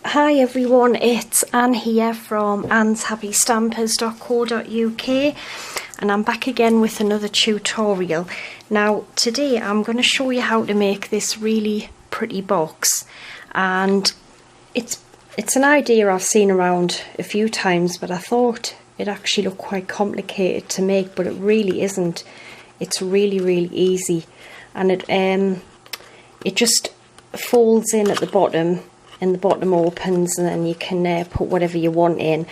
Hi everyone, it's Anne here from annshappystampers.co.uk and I'm back again with another tutorial. Now today I'm going to show you how to make this really pretty box, and it's an idea I've seen around a few times, but I thought it actually looked quite complicated to make, but it really isn't. It's really easy, and it just folds in at the bottom and the bottom opens, and then you can put whatever you want in.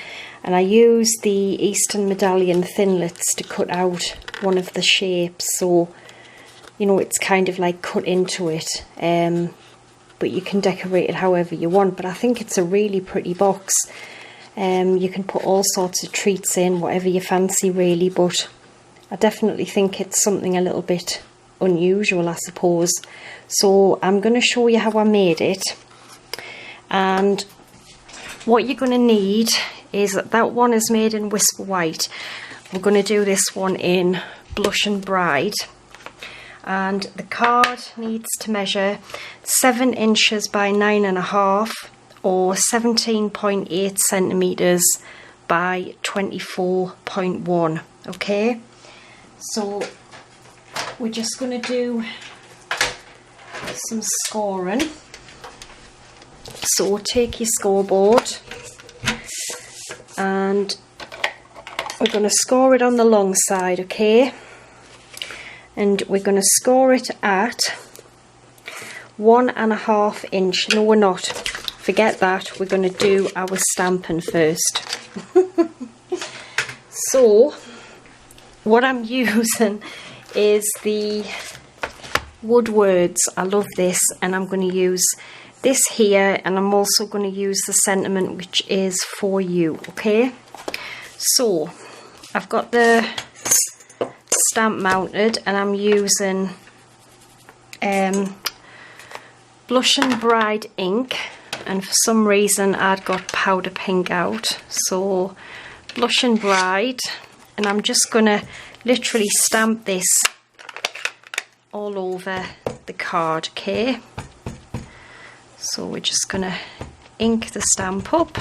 And I use the Eastern Medallion Thinlits to cut out one of the shapes, so you know it's kind of like cut into it, but you can decorate it however you want. But I think it's a really pretty box. You can put all sorts of treats in, whatever you fancy really, but I definitely think it's something a little bit unusual, I suppose. So I'm going to show you how I made it. And what you're going to need is that one is made in Whisper White. We're going to do this one in Blush and Bride. And the card needs to measure 7 inches by 9.5 or 17.8 centimetres by 24.1. Okay, so we're just going to do some scoring. So take your scoreboard and we're going to score it on the long side, okay? And we're going to score it at 1.5 inch. No, we're not. Forget that. We're going to do our stamping first. So what I'm using is the Woodwords. I love this, and I'm going to use this here, and I'm also going to use the sentiment, which is for you. Okay, so I've got the stamp mounted, and I'm using Blush and Bride ink, and for some reason I'd got powder pink out, so Blush and Bride, and I'm just going to literally stamp this all over the card. Okay, so we're just going to ink the stamp up,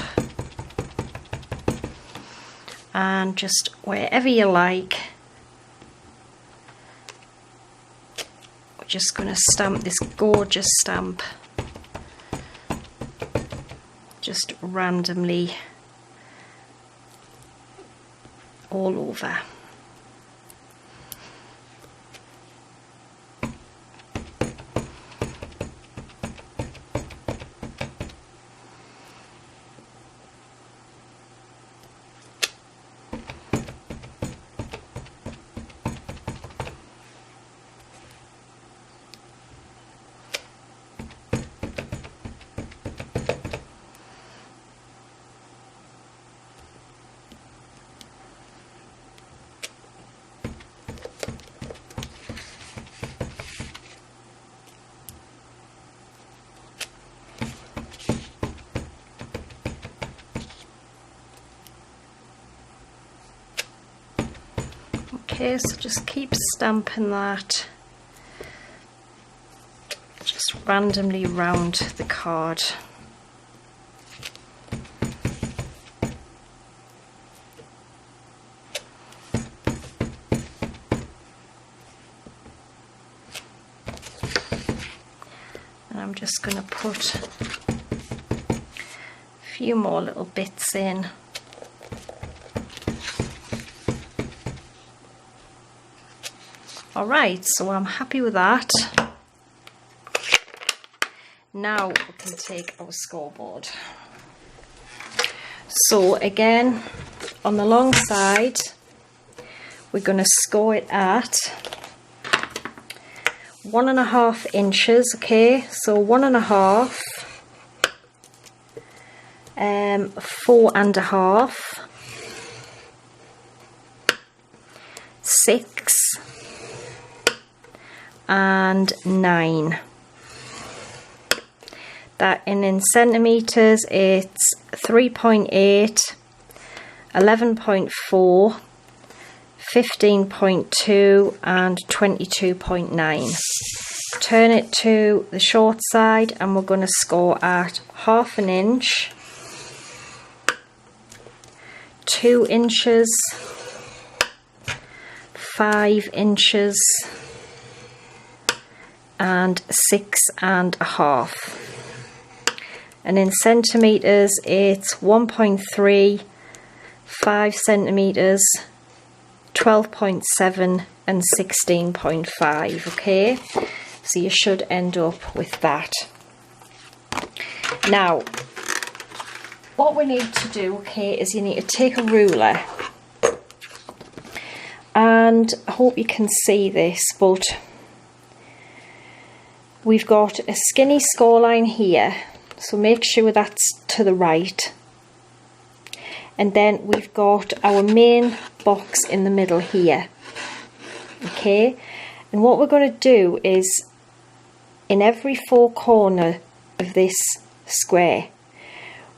and just wherever you like, we're just going to stamp this gorgeous stamp just randomly all over. Okay, so just keep stamping that just randomly round the card. And I'm just going to put a few more little bits in. Alright, so I'm happy with that. Now we can take our scoreboard. So again, on the long side, we're going to score it at 1.5 inches, okay? So 1.5, 4.5, 6, and 9. That in centimeters, it's 3.8, 11.4, 15.2 and 22.9. turn it to the short side, and we're going to score at 1/2 inch, 2 inches, 5 inches, and 6.5. And in centimeters, it's 1.3, 5 centimeters, 12.7, and 16.5. Okay, so you should end up with that. Now, what we need to do, okay, is you need to take a ruler, and I hope you can see this, but we've got a skinny score line here, so make sure that's to the right. And then we've got our main box in the middle here. Okay, and what we're going to do is, in every 4 corner of this square,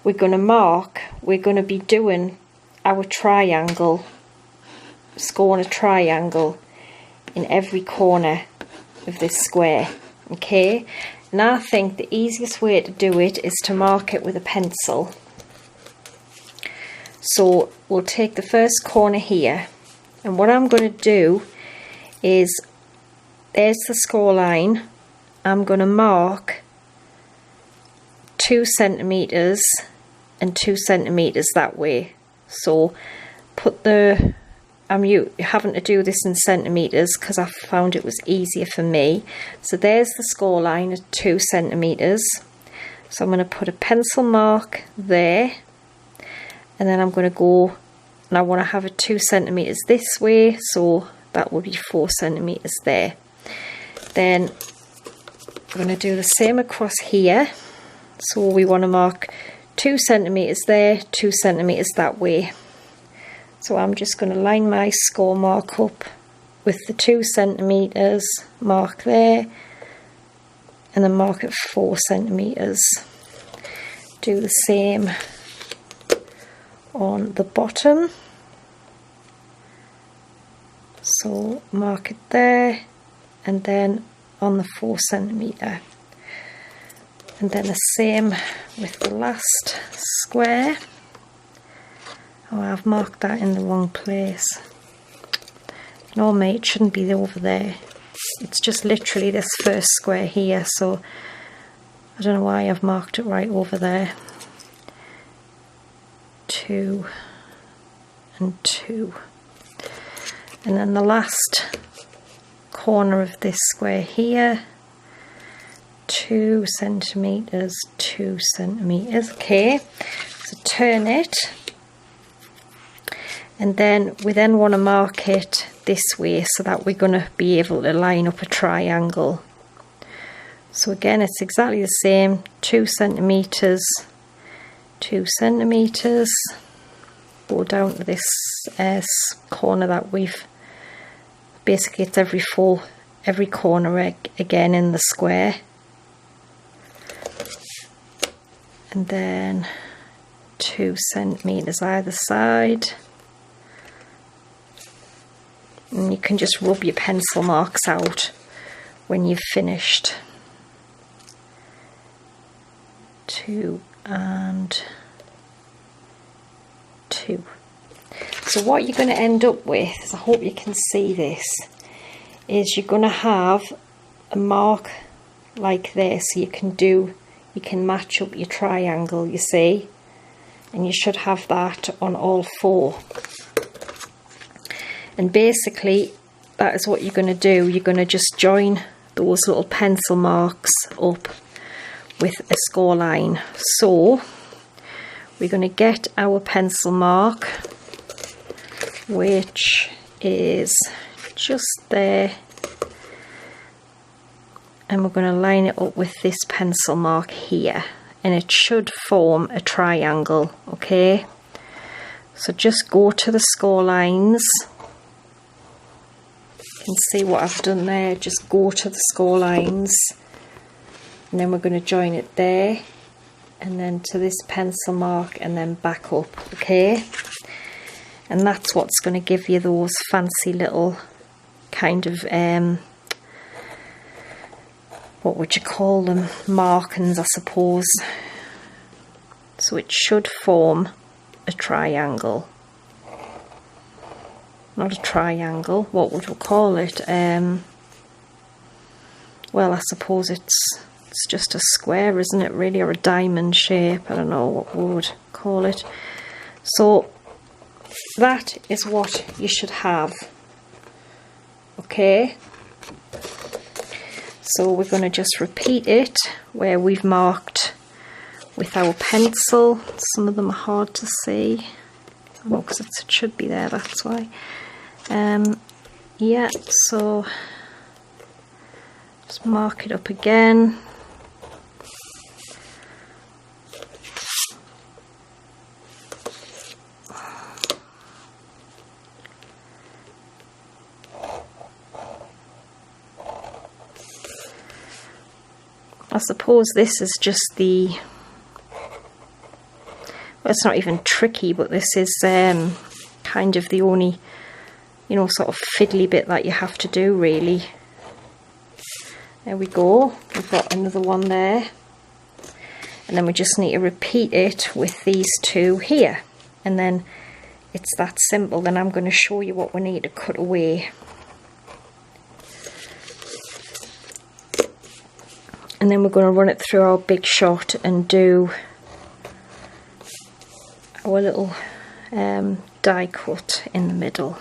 we're going to mark, we're going to be doing our triangle, scoring a triangle in every corner of this square. Okay, and I think the easiest way to do it is to mark it with a pencil. So we'll take the first corner here, and what I'm going to do is, there's the score line, I'm going to mark 2 centimeters and 2 centimeters that way. So put the, I'm having to do this in centimeters because I found it was easier for me. So there's the score line at 2 centimeters. So I'm going to put a pencil mark there, and then I'm going to go, and I want to have it 2 centimeters this way, so that would be 4 centimeters there. Then I'm going to do the same across here. So we want to mark 2 centimeters there, 2 centimeters that way. So I'm just going to line my score mark up with the 2 centimeters mark there, and then mark it 4 centimeters. Do the same on the bottom. So mark it there, and then on the 4 centimeter, and then the same with the last square. Oh, I've marked that in the wrong place. No mate, it shouldn't be over there. It's just literally this first square here, so I don't know why I've marked it right over there. 2 and 2. And then the last corner of this square here, 2 centimeters, 2 centimeters. Okay, so turn it, and then we then want to mark it this way so that we're going to be able to line up a triangle. So again, it's exactly the same, 2 centimeters, 2 centimeters. Go down to this corner that we've, basically it's every corner again in the square, and then 2 centimeters either side. And you can just rub your pencil marks out when you've finished. 2 and 2. So what you're going to end up with, I hope you can see this, is you're going to have a mark like this. You can match up your triangle, you see, and you should have that on all 4. And basically that is what you're going to do. You're going to just join those little pencil marks up with a score line. So we're going to get our pencil mark, which is just there, and we're going to line it up with this pencil mark here, and it should form a triangle. Okay, so just go to the score lines. You can see what I've done there. Just go to the score lines, and then we're going to join it there, and then to this pencil mark, and then back up. Okay, and that's what's going to give you those fancy little kind of what would you call them, markings, I suppose. So it should form a triangle. Not a triangle, what would we call it? Well, I suppose it's just a square, isn't it, really, or a diamond shape. I don't know what we would call it. So that is what you should have. Okay, so we're going to just repeat it where we've marked with our pencil. Some of them are hard to see. Oh, because it should be there, that's why. Yeah, so just mark it up again. I suppose this is just the, well, it's not even tricky, but this is kind of the only, you know, sort of fiddly bit that you have to do, really. There we go, we've got another one there. And then we just need to repeat it with these two here. And then it's that simple. Then I'm going to show you what we need to cut away. And then we're going to run it through our big shot and do our little die cut in the middle.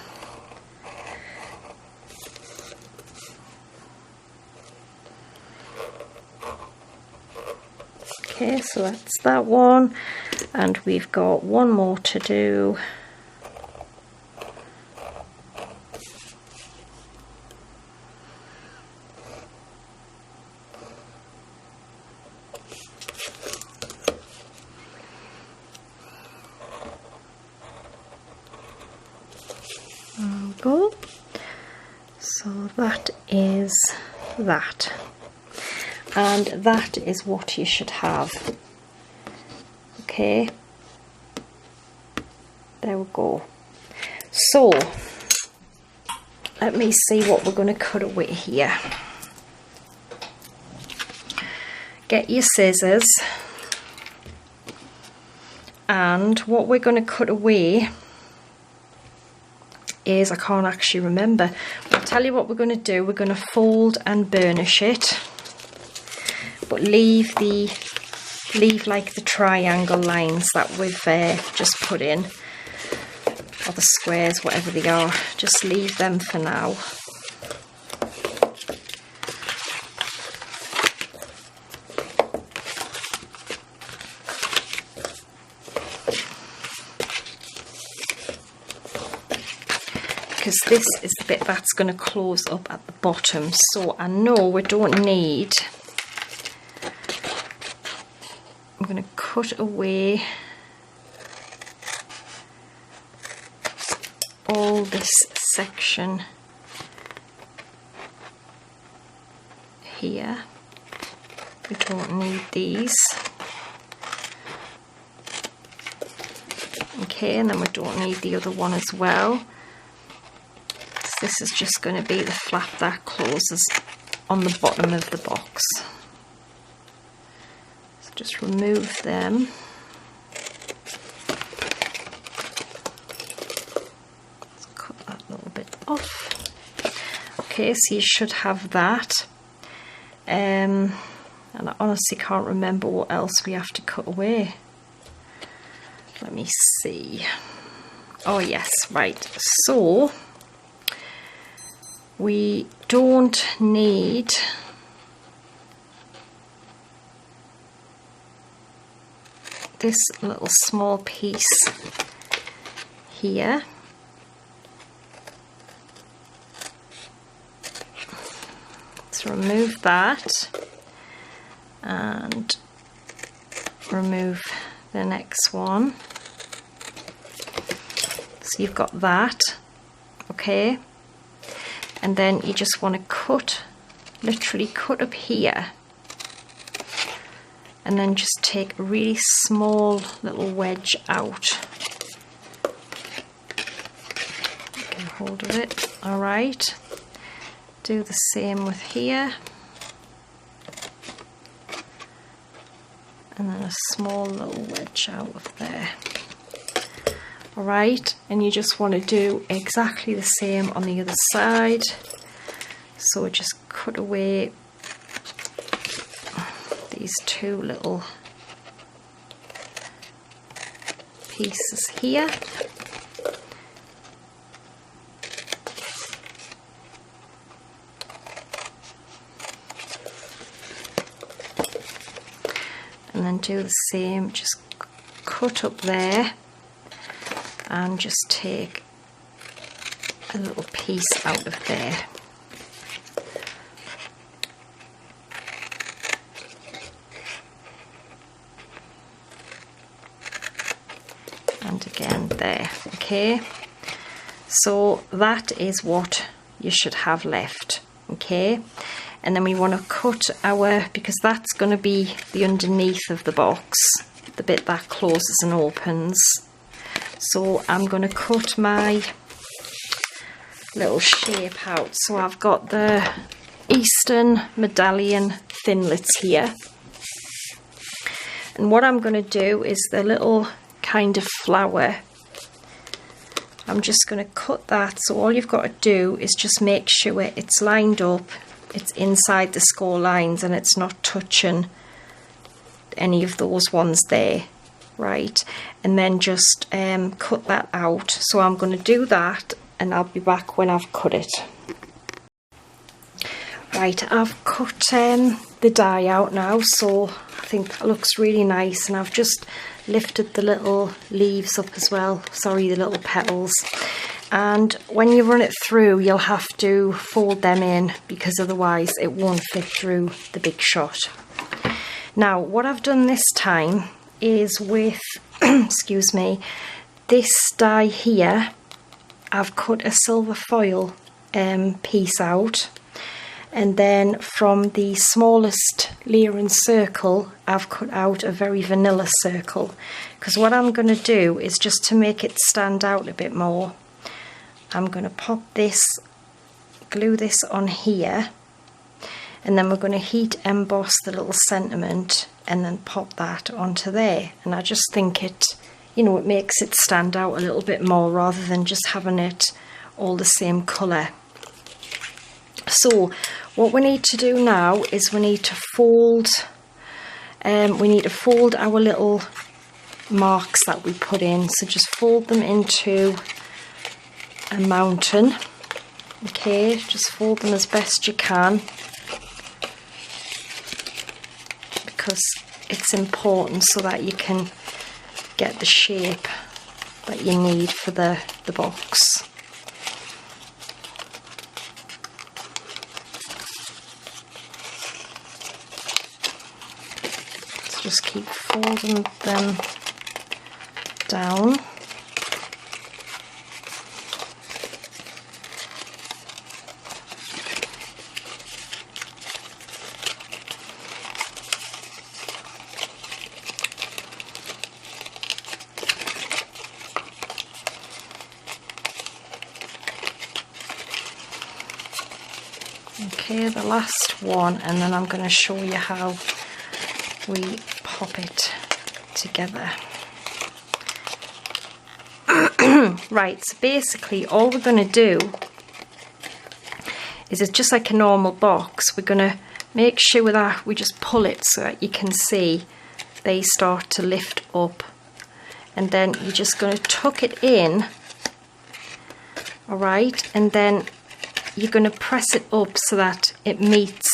Okay, so that's that one, and we've got one more to do. There we go. So that is that. And that is what you should have. Okay, there we go. So let me see what we're going to cut away here. Get your scissors, and what we're going to cut away is, I can't actually remember. I'll tell you what we're going to do. We're going to fold and burnish it, but leave like the triangle lines that we've just put in, or the squares, whatever they are. Just leave them for now. Because this is the bit that's going to close up at the bottom. So I know we don't need, I'm going to cut away all this section here. We don't need these. Okay, and then we don't need the other one as well. This is just going to be the flap that closes on the bottom of the box. So just remove them. Let's cut that little bit off. Okay, so you should have that. And I honestly can't remember what else we have to cut away. Let me see. Oh yes, right. So we don't need this little small piece here. Let's remove that and remove the next one. So you've got that, okay? And then you just want to cut, literally cut up here, and then just take a really small little wedge out. Get hold of it. All right. Do the same with here. and then a small little wedge out of there. Alright, and you just want to do exactly the same on the other side. So just cut away these two little pieces here. And then do the same, just cut up there and just take a little piece out of there. And again there, okay? So that is what you should have left, okay? And then we want to cut our, because that's going to be the underneath of the box, the bit that closes and opens. So I'm going to cut my little shape out. So I've got the Eastern medallion thinlits here. And what I'm going to do is the little kind of flower, I'm just going to cut that. So all you've got to do is just make sure it's lined up, it's inside the score lines, and it's not touching any of those ones there, right? And then just cut that out. So I'm going to do that and I'll be back when I've cut it. Right, I've cut the die out now, so I think that looks really nice, and I've just lifted the little leaves up as well, sorry, the little petals. And when you run it through, you'll have to fold them in, because otherwise it won't fit through the big shot. Now what I've done this time is with excuse me, this die here, I've cut a silver foil piece out, and then from the smallest layering circle I've cut out a very vanilla circle, because what I'm going to do is, just to make it stand out a bit more, I'm going to pop this, glue this on here, and then we're going to heat emboss the little sentiment and then pop that onto there. And I just think it, you know, it makes it stand out a little bit more rather than just having it all the same colour. So what we need to do now is we need to fold our little marks that we put in. So just fold them into a mountain, okay? Just fold them as best you can, because it's important so that you can get the shape that you need for the box. So just keep folding them down. Okay, the last one, and then I'm going to show you how we pop it together. Right, so basically all we're going to do is, it's just like a normal box. We're going to make sure that we just pull it so that you can see they start to lift up, and then you're just going to tuck it in, alright, and then you're going to press it up so that it meets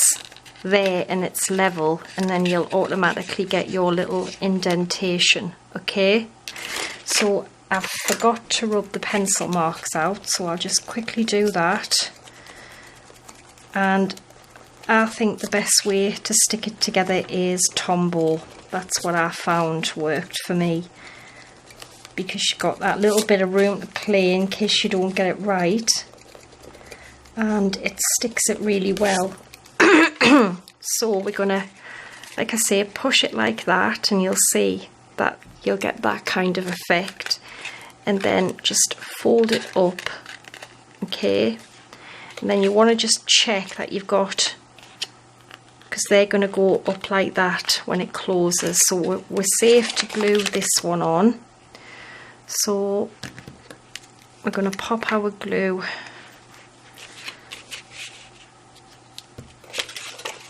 there and it's level, and then you'll automatically get your little indentation, okay? So I forgot to rub the pencil marks out, so I'll just quickly do that. And I think the best way to stick it together is Tombow. That's what I found worked for me, because you've got that little bit of room to play in case you don't get it right, and it sticks it really well. So we're gonna, like I say, push it like that, and you'll see that you'll get that kind of effect, and then just fold it up, okay? And then you want to just check that you've got because they're going to go up like that when it closes. So we're safe to glue this one on. So we're going to pop our glue.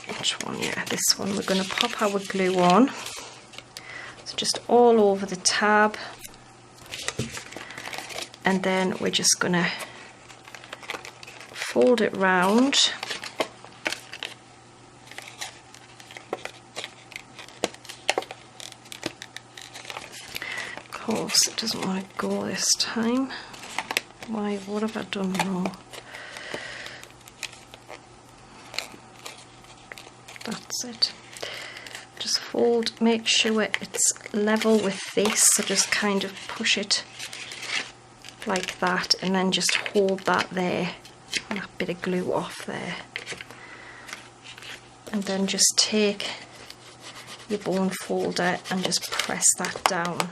Which one? Yeah, this one. We're going to pop our glue on. So just all over the tab. And then we're just going to fold it round. Of course, it doesn't want to go this time. Why? What have I done wrong? That's it. Just fold, make sure it's level with this, so just kind of push it like that, and then just hold that there, and that bit of glue off there. And then just take your bone folder and just press that down.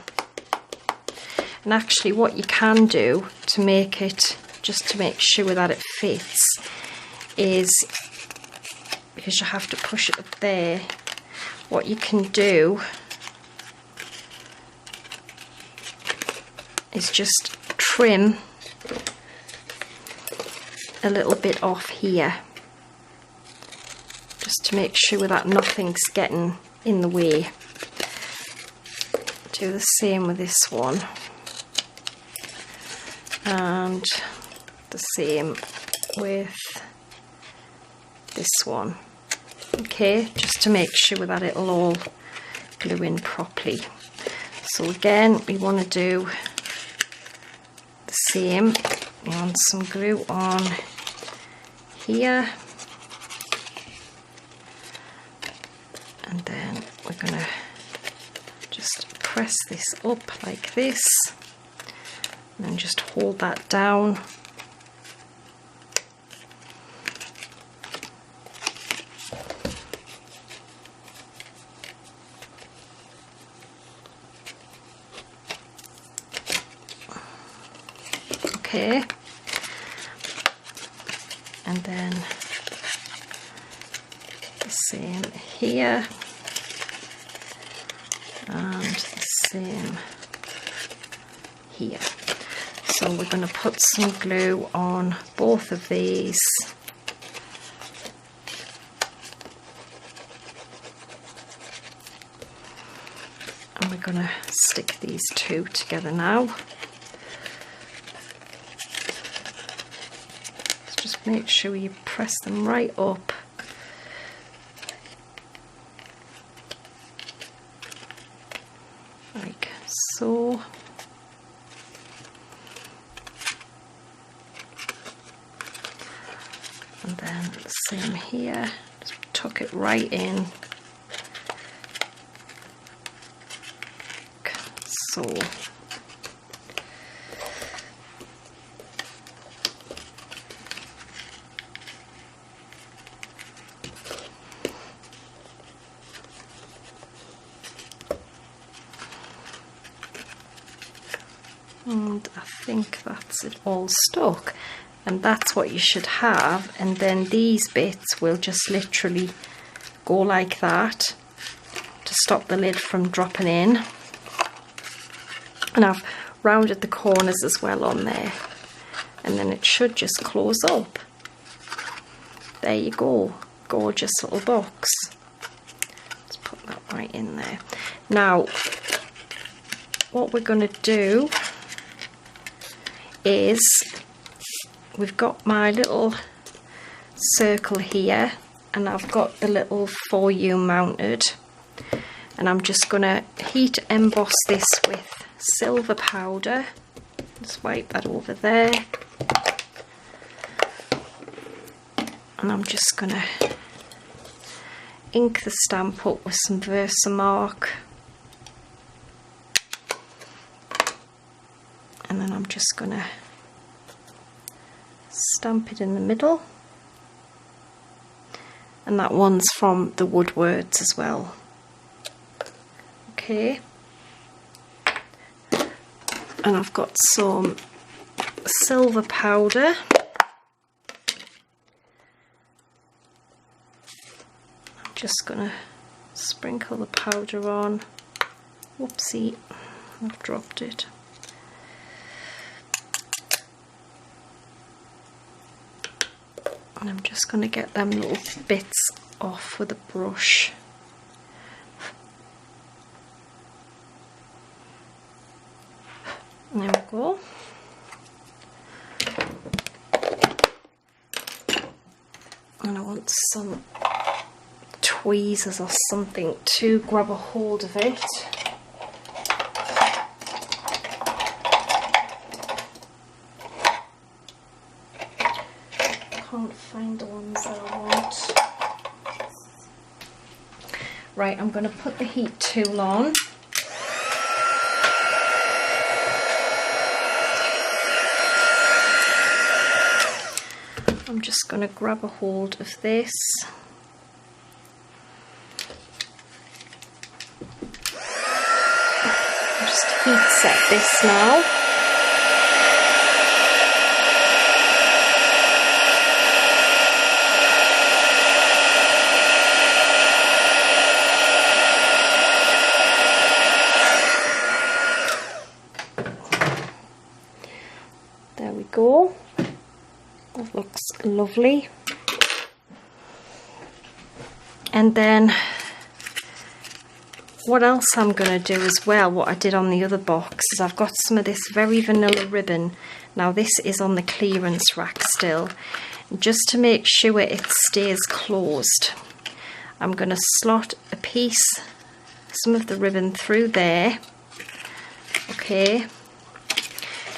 And actually what you can do to make it, just to make sure that it fits, is, because you have to push it up there, what you can do is just trim a little bit off here, just to make sure that nothing's getting in the way. Do the same with this one, and the same with this one. Okay, just to make sure that it'll all glue in properly. So again, we want to do the same. We want some glue on here, and then we're going to just press this up like this, and then just hold that down. Okay, and then the same here, and the same here. So we're going to put some glue on both of these. And we're going to stick these two together now. Just make sure you press them right up. Like so. And then the same here, just tuck it right in. Like so. And I think that's it all stuck, and that's what you should have. And then these bits will just literally go like that to stop the lid from dropping in. And I've rounded the corners as well on there, and then it should just close up. There you go, gorgeous little box. Let's put that right in there. Now what we're going to do is, we've got my little circle here, and I've got the little For You mounted, and I'm just going to heat emboss this with silver powder. Just wipe that over there, and I'm just going to ink the stamp up with some Versamark, and then I'm just going to stamp it in the middle. And that one's from the Woodwards as well. Okay, and I've got some silver powder. I'm just gonna sprinkle the powder on. Whoopsie, I've dropped it. And I'm just going to get them little bits off with a brush. There we go. And I want some tweezers or something to grab a hold of it. Can't find the ones that I want. Right, I'm going to put the heat tool on. I'm just going to grab a hold of this. Just heat set this now. There we go. That looks lovely. And then what else I'm going to do as well, what I did on the other box, is I've got some of this very vanilla ribbon. Now this is on the clearance rack still. Just to make sure it stays closed, I'm going to slot a piece, some of the ribbon through there. Okay.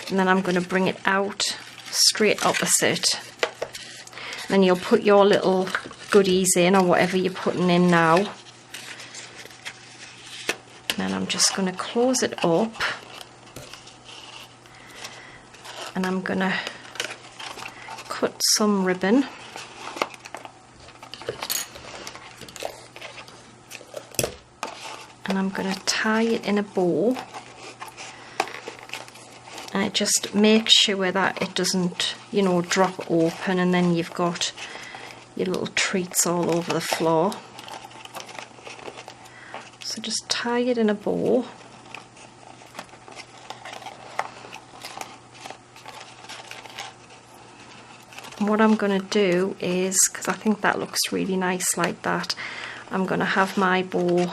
And then I'm going to bring it out straight opposite. Then you'll put your little goodies in, or whatever you're putting in now. And then I'm just going to close it up. And I'm going to cut some ribbon. And I'm going to tie it in a bow. And it just makes sure that it doesn't, you know, drop open and then you've got your little treats all over the floor. So just tie it in a bow. And what I'm going to do is, because I think that looks really nice like that, I'm going to have my bow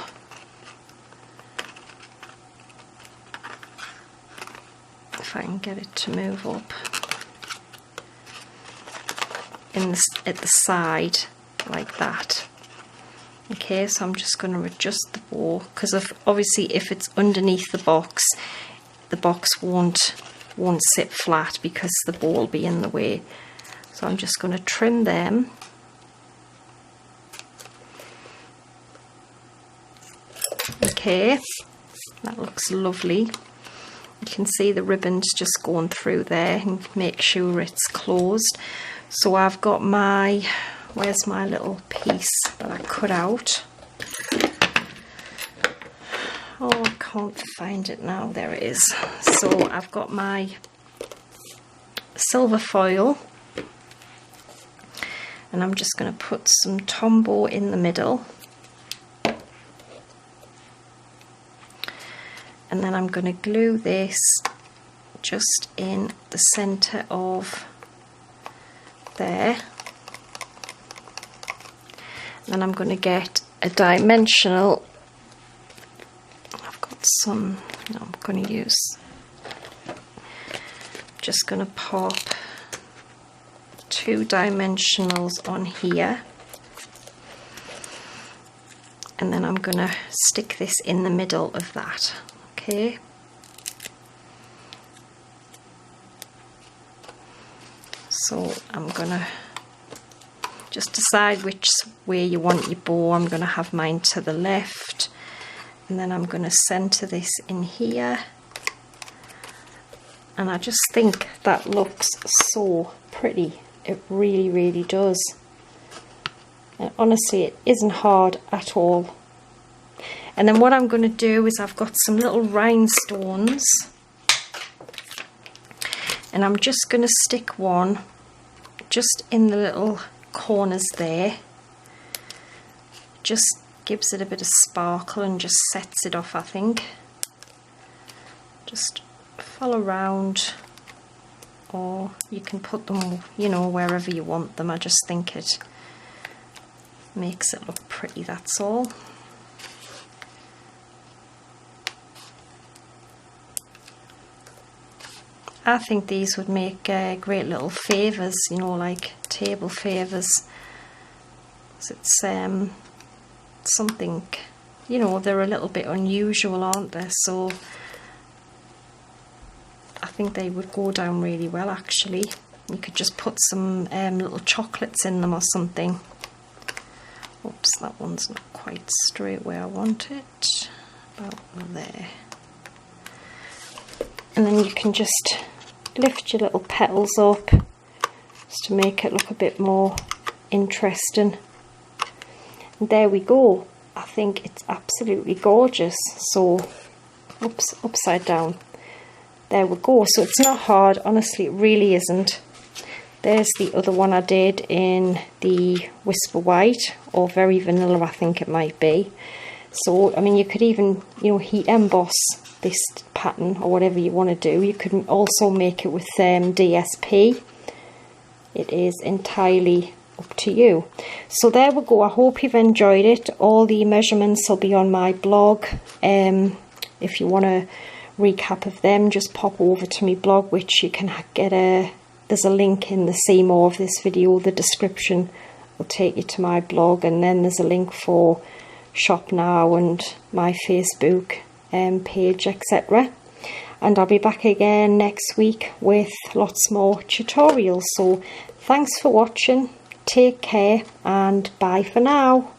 if I can get it to move up in the, at the side like that. Okay, so I'm just going to adjust the bow, because obviously if it's underneath the box won't sit flat because the bow will be in the way. So I'm just going to trim them. Okay, that looks lovely. You can see the ribbon's just going through there, and make sure it's closed. So I've got my, where's my little piece that I cut out? Oh, I can't find it now. There it is. So I've got my silver foil, and I'm just going to put some Tombow in the middle. And then I'm going to glue this just in the center of there. And then I'm going to get a dimensional, I've got some, no, I'm going to use, just going to pop 2 dimensionals on here. And then I'm going to stick this in the middle of that. Okay. So I'm gonna just decide which way you want your bow. I'm gonna have mine to the left, and then I'm gonna center this in here. And I just think that looks so pretty. It really, really does. And honestly, it isn't hard at all. And then what I'm going to do is I've got some little rhinestones, and I'm just going to stick one just in the little corners there, just gives it a bit of sparkle and just sets it off, I think. Just follow around, or you can put them, you know, wherever you want them. I just think it makes it look pretty, that's all. I think these would make great little favours, you know, like table favours. It's something, you know, they're a little bit unusual, aren't they? So I think they would go down really well, actually. You could just put some little chocolates in them or something. Oops, that one's not quite straight where I want it. About there. And then you can just lift your little petals up just to make it look a bit more interesting. And there we go. I think it's absolutely gorgeous. So, oops, upside down. There we go. So it's not hard, honestly, it really isn't. There's the other one I did in the Whisper White, or Very Vanilla, I think it might be. So, I mean, you could even, you know, heat emboss this pattern or whatever you want to do. You could also make it with DSP. It is entirely up to you. So there we go. I hope you've enjoyed it. All the measurements will be on my blog. If you want a recap of them, just pop over to my blog, which you can get there's a link in the see more of this video. The description will take you to my blog, and then there's a link for Shop Now and my Facebook page, etc. And I'll be back again next week with lots more tutorials. So thanks for watching, take care, and bye for now.